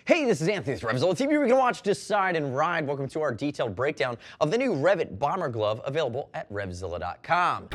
Hey, this is Anthony with RevZilla TV. We can watch, decide, and ride. Welcome to our detailed breakdown of the new REV'IT bomber glove available at RevZilla.com.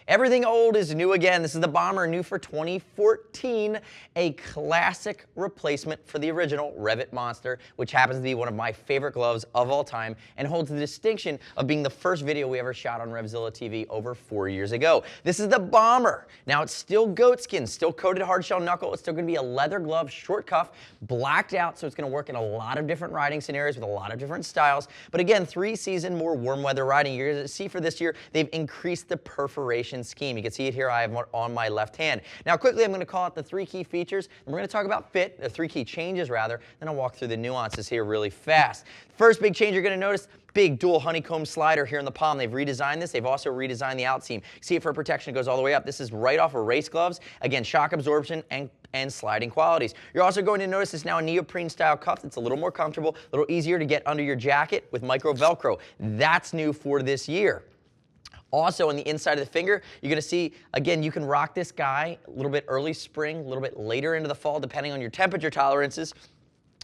Everything old is new again. This is the bomber, new for 2014, a classic replacement for the original REV'IT monster, which happens to be one of my favorite gloves of all time and holds the distinction of being the first video we ever shot on RevZilla TV over 4 years ago. This is the bomber. Now it's still goatskin, still coated hardshell knuckle. It's still going to be a leather glove, short cuff, blacked out, so it's going to work in a lot of different riding scenarios with a lot of different styles. But again, 3-season, more warm weather riding. You're going to see for this year, they've increased the perforation scheme. You can see it here. I have one on my left hand. Now quickly, I'm going to call out the 3 key features, and we're going to talk about fit, the 3 key changes rather, then I'll walk through the nuances here really fast. First big change you're going to notice, big dual honeycomb slider here in the palm. They've redesigned this. They've also redesigned the outseam. See it for protection. It goes all the way up. This is right off of race gloves. Again, shock absorption and sliding qualities. You're also going to notice it's now a neoprene style cuff that's a little more comfortable, a little easier to get under your jacket with micro Velcro. That's new for this year. Also, on the inside of the finger, you're going to see, again, you can rock this guy a little bit early spring, a little bit later into the fall, depending on your temperature tolerances.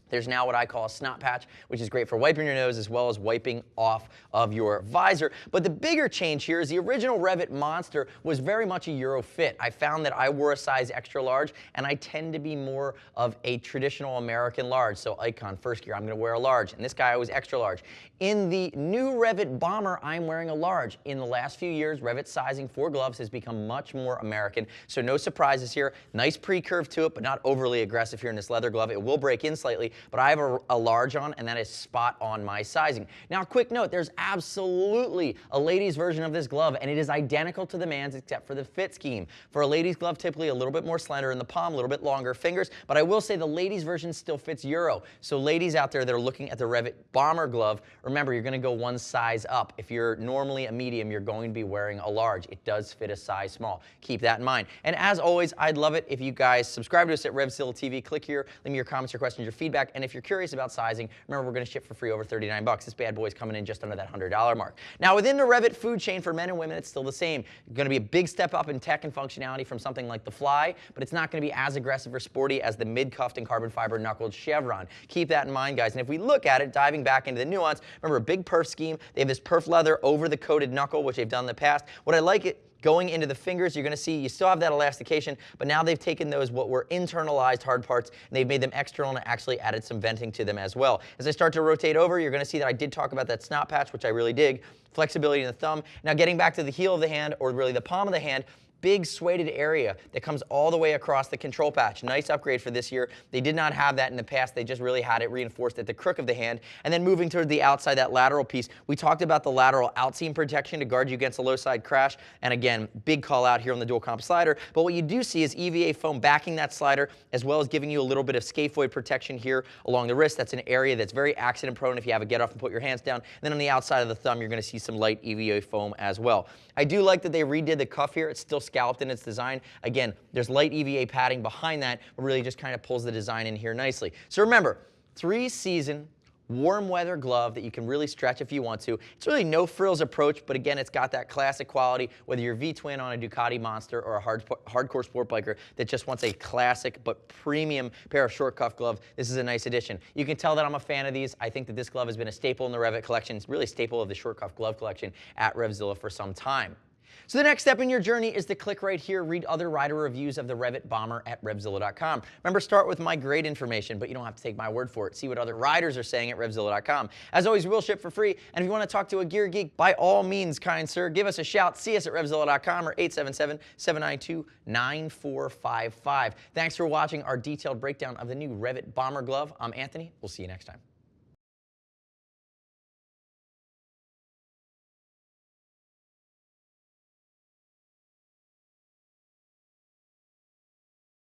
There's now what I call a snot patch, which is great for wiping your nose as well as wiping off of your visor. But the bigger change here is the original REV'IT Monster was very much a Euro fit. I found that I wore a size extra large, and I tend to be more of a traditional American large. So Icon, first gear, I'm going to wear a large, and this guy was extra large. In the new REV'IT Bomber, I'm wearing a large. In the last few years, REV'IT sizing for gloves has become much more American, so no surprises here. Nice pre-curve to it, but not overly aggressive here in this leather glove. It will break in slightly, but I have a large on, and that is spot on my sizing. Now, quick note, there's absolutely a ladies version of this glove, and it is identical to the man's except for the fit scheme. For a ladies glove, typically a little bit more slender in the palm, a little bit longer fingers, but I will say the ladies version still fits Euro. So ladies out there that are looking at the REV'IT Bomber glove, remember, you're going to go one size up. If you're normally a medium, you're going to be wearing a large. It does fit a size small. Keep that in mind. And as always, I'd love it if you guys subscribe to us at RevZilla TV. Click here, leave me your comments, your questions, your feedback, and if you're curious about sizing, remember, we're going to ship for free over $39. This bad boy's coming in just under that $100 mark. Now, within the REV'IT food chain for men and women, it's still the same. Going to be a big step up in tech and functionality from something like the Fly, but it's not going to be as aggressive or sporty as the mid-cuffed and carbon fiber knuckled Chevron. Keep that in mind, guys. And if we look at it, diving back into the nuance, remember, a big perf scheme. They have this perf leather over the coated knuckle, which they've done in the past. What I like it, going into the fingers, you're going to see you still have that elastication, but now they've taken those what were internalized hard parts and they've made them external and actually added some venting to them as well. As I start to rotate over, you're going to see that I did talk about that snot patch, which I really dig. Flexibility in the thumb. Now getting back to the heel of the hand, or really the palm of the hand, big sueded area that comes all the way across the control patch. Nice upgrade for this year. They did not have that in the past. They just really had it reinforced at the crook of the hand. And then moving toward the outside, that lateral piece, we talked about the lateral outseam protection to guard you against a low side crash. And again, big call out here on the dual comp slider. But what you do see is EVA foam backing that slider, as well as giving you a little bit of scaphoid protection here along the wrist. That's an area that's very accident prone if you have a get off and put your hands down. And then on the outside of the thumb, you're going to see some light EVA foam as well. I do like that they redid the cuff here. It's still scalloped in its design. Again, there's light EVA padding behind that, but really just kind of pulls the design in here nicely. So remember, 3-season warm weather glove that you can really stretch if you want to. It's really no frills approach, but again, it's got that classic quality, whether you're V-twin on a Ducati Monster or a hardcore sport biker that just wants a classic but premium pair of short cuff gloves. This is a nice addition. You can tell that I'm a fan of these. I think that this glove has been a staple in the REV'IT collection. It's really a staple of the short cuff glove collection at RevZilla for some time. So the next step in your journey is to click right here, read other rider reviews of the REV'IT Bomber at RevZilla.com. Remember, start with my great information, but you don't have to take my word for it. See what other riders are saying at RevZilla.com. As always, we'll ship for free, and if you want to talk to a gear geek, by all means, kind sir, give us a shout. See us at RevZilla.com or 877-792-9455. Thanks for watching our detailed breakdown of the new REV'IT Bomber glove. I'm Anthony. We'll see you next time.